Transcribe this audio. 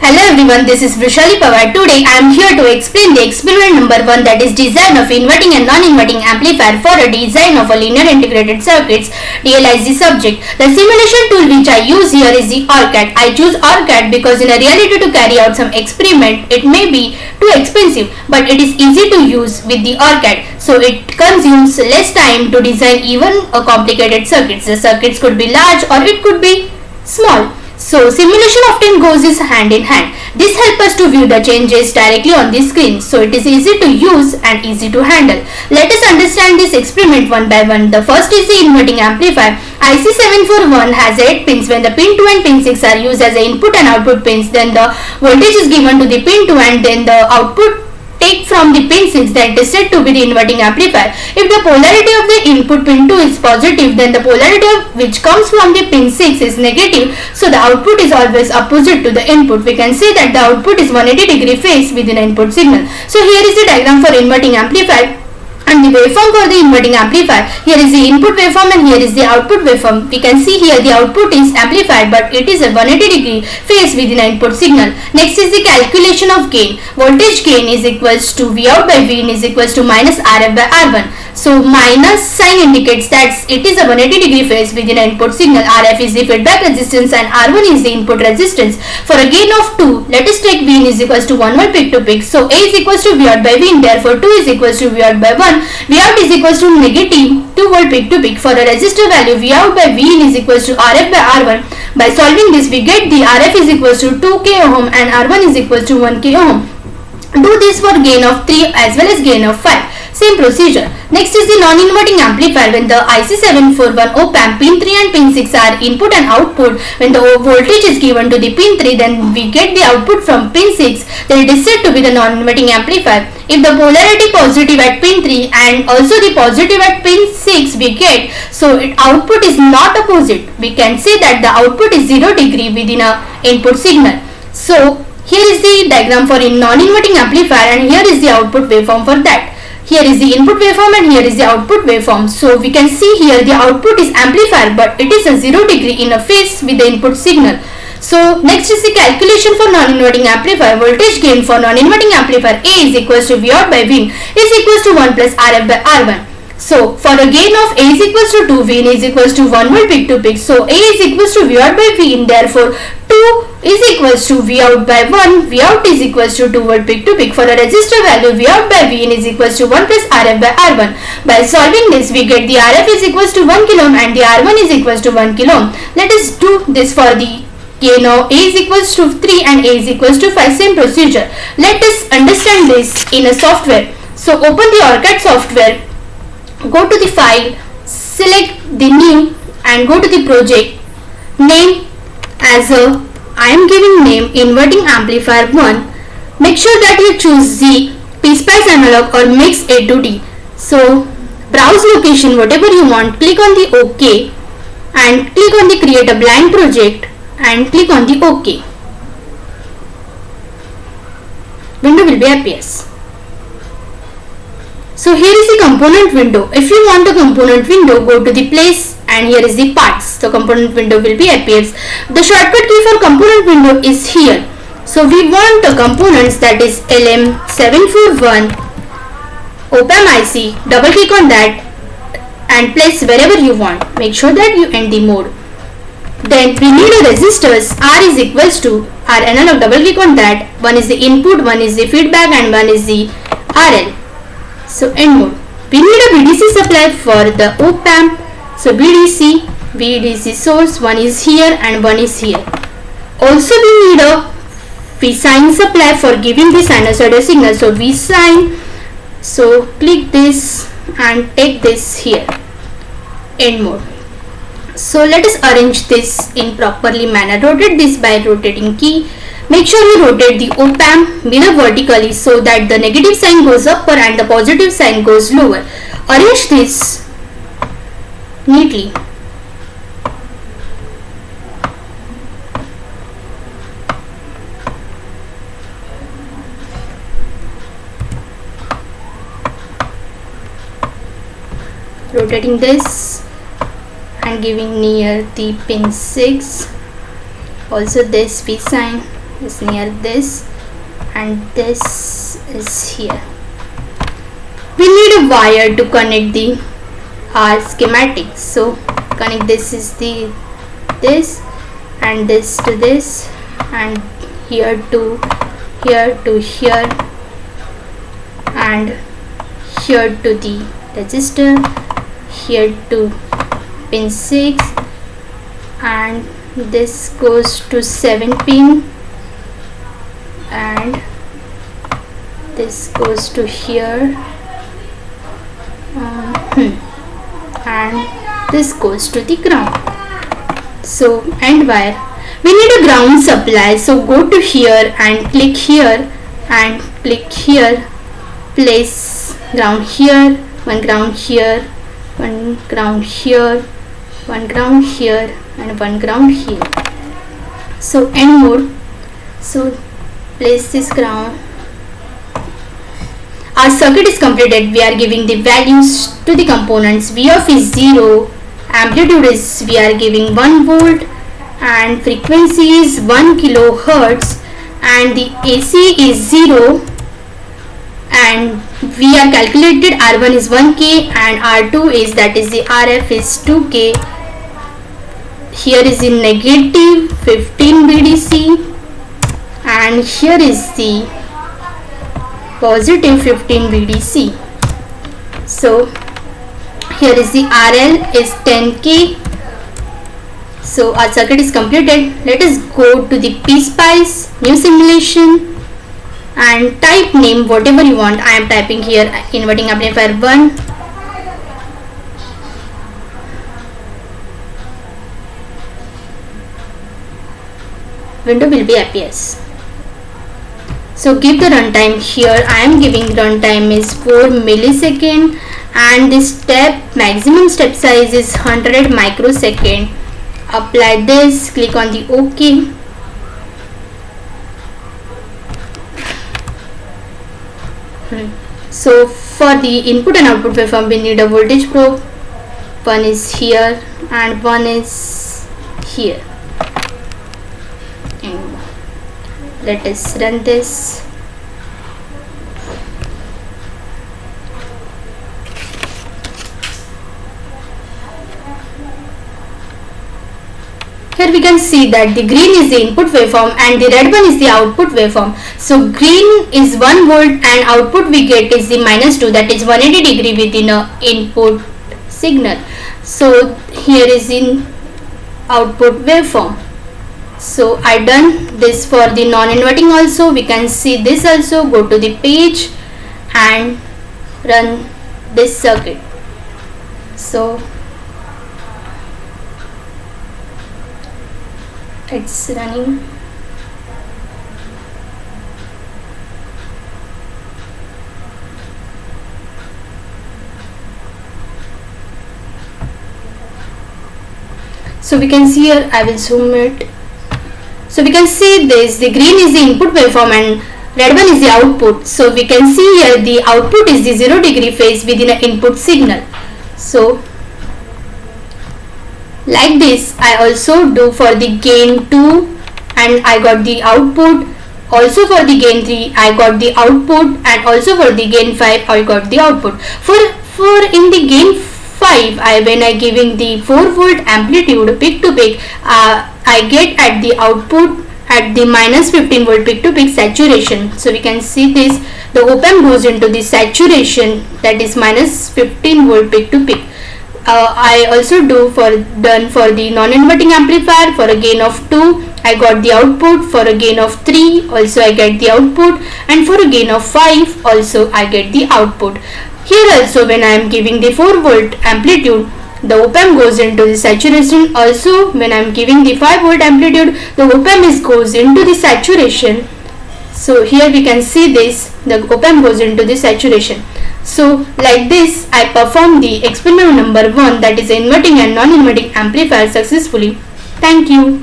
Hello everyone, this is Vrishali Pawar. Today I am here to explain the experiment number 1, that is design of inverting and non-inverting amplifier for a design of a linear integrated circuits DLIC subject. The simulation tool which I use here is the OrCAD. I choose OrCAD because in a reality to carry out some experiment it may be too expensive, but it is easy to use with the OrCAD. So it consumes less time to design even a complicated circuits. The circuits could be large or it could be small. So simulation often goes hand in hand. This helps us to view the changes directly on the screen. So it is easy to use and easy to handle. Let us understand this experiment one by one. The first is the inverting amplifier. IC741 has 8 pins. When the pin 2 and pin 6 are used as the input and output pins, then the voltage is given to the pin 2 and then the output take from the pin 6, that is said to be the inverting amplifier. If the polarity of the input pin 2 is positive, then the polarity which comes from the pin 6 is negative, so the output is always opposite to the input. We can say that the output is 180-degree phase within the input signal. So here is the diagram for inverting amplifier and the waveform for the inverting amplifier. Here is the input waveform and here is the output waveform. We can see here the output is amplified, but it is a 180-degree phase within the input signal. Next is the calculation of gain. Voltage gain is equals to V out by V in is equals to minus RF by R1. So minus sign indicates that it is a 180-degree phase within an input signal. RF is the feedback resistance and R1 is the input resistance. For a gain of 2, let us take V in is equals to 1 volt peak to peak. So A is equals to V out by V in, therefore 2 is equals to V out by 1. V out is equals to negative 2 volt peak to peak. For a resistor value, V out by V in is equals to RF by R1. By solving this, we get the RF is equals to 2 k ohm and R1 is equals to 1 k ohm. Do this for gain of 3 as well as gain of 5. Same procedure. Next is the non-inverting amplifier. When the IC741 op-amp pin 3 and pin 6 are input and output, when the voltage is given to the pin 3, then we get the output from pin 6, then it is said to be the non-inverting amplifier. If the polarity positive at pin 3 and also the positive at pin 6 we get, so output is not opposite. We can say that the output is 0-degree within a input signal. So here is the diagram for a non-inverting amplifier and here is the output waveform for that. Here is the input waveform and here is the output waveform. So we can see here the output is amplifier, but it is a 0-degree in a phase with the input signal. So next is the calculation for non-inverting amplifier. Voltage gain for non-inverting amplifier A is equals to V out by V is equals to 1 plus RF by R1. So for a gain of A is equals to 2, V in is equals to 1 volt peak to peak. So A is equals to V out by V in, therefore 2 is equals to V out by 1. V out is equals to 2 volt peak to peak. For a resistor value, V out by V in is equals to 1 plus RF by R1. By solving this, we get the RF is equals to 1 kilo ohm and the R1 is equals to 1 kilo ohm. Let us do this for the gain of A is equals to 3 and A is equals to 5. Same procedure. Let us understand this in a software. So open the OrCAD software. Go to the file, select the new and go to the project. Name as I am giving name inverting amplifier 1. Make sure that you choose the PSpice analog or mix A to D. So browse location whatever you want, click on the OK and click on the create a blank project and click on the OK. Window will be appears. So here is the component window. If you want a component window, go to the place and here is the parts. The component window will be appears. The shortcut key for component window is here. So we want the components, that is LM741 op-amp IC. Double click on that and place wherever you want. Make sure that you end the mode. Then we need a resistors. R is equals to R analog. Double click on that. One is the input, one is the feedback and one is the RL. So end mode. We need a VDC supply for the op-amp. So VDC source, one is here and one is here. Also we need a Vsine supply for giving the sinusoidal signal. So Vsine. So click this and take this here. End mode. So let us arrange this in properly manner. Rotate this by rotating key. Make sure you rotate the op-amp mirror vertically so that the negative sign goes upper and the positive sign goes lower. Arrange this neatly. Rotating this and giving near the pin 6. Also this Vsine is near this, and this is here. We need a wire to connect the our schematics. So connect this is the this, and this to this, and here to here to here, and here to the resistor, here to pin 6, and this goes to 7 pin, and this goes to here, and this goes to the ground. So end wire. We need a ground supply, so go to here and click here and click here, place ground here, one ground here, one ground here, one ground here, and one ground here. So end mode. So place this ground. Our circuit is completed. We are giving the values to the components. Vf is 0, amplitude is we are giving 1 volt, and frequency is 1 kilohertz, and the AC is 0, and we are calculated R1 is 1K and R2 is, that is the RF is 2K. Here is in negative 15 VDC, and here is the positive 15 VDC. So here is the RL is 10K. So our circuit is completed. Let us go to the PSpice new simulation and type name whatever you want. I am typing here inverting amplifier 1. Window will be appears. So give the runtime. Here I am giving runtime is 4 millisecond, and the maximum step size is 100 microsecond. Apply this, click on the OK. So for the input and output waveform we need a voltage probe. One is here and one is here. And let us run this. Here we can see that the green is the input waveform and the red one is the output waveform. So green is 1 volt and output we get is the -2, that is 180 degree within a input signal. So here is in output waveform. So I done this for the non-inverting also. We can see this also. Go to the page and run this circuit. So it's running. So we can see here, I will zoom it. So we can see this, the green is the input waveform and red one is the output. So we can see here the output is the 0 degree phase within an input signal. So like this I also do for the gain 2 and I got the output. Also for the gain 3 I got the output, and also for the gain 5 I got the output. For in the gain 5 when I giving the 4 volt amplitude peak to peak, I get at the output at the -15 volt peak to peak saturation. So we can see this, the op-amp goes into the saturation, that is -15 volt peak to peak. I also done for the non-inverting amplifier. For a gain of 2 I got the output, for a gain of 3 also I get the output, and for a gain of 5 also I get the output. Here also when I am giving the 4 volt amplitude, the op-amp goes into the saturation. Also when I am giving the 5 volt amplitude, the op-amp goes into the saturation. So here we can see this, the op-amp goes into the saturation. So like this I perform the experiment number 1, that is inverting and non-inverting amplifier successfully. Thank you.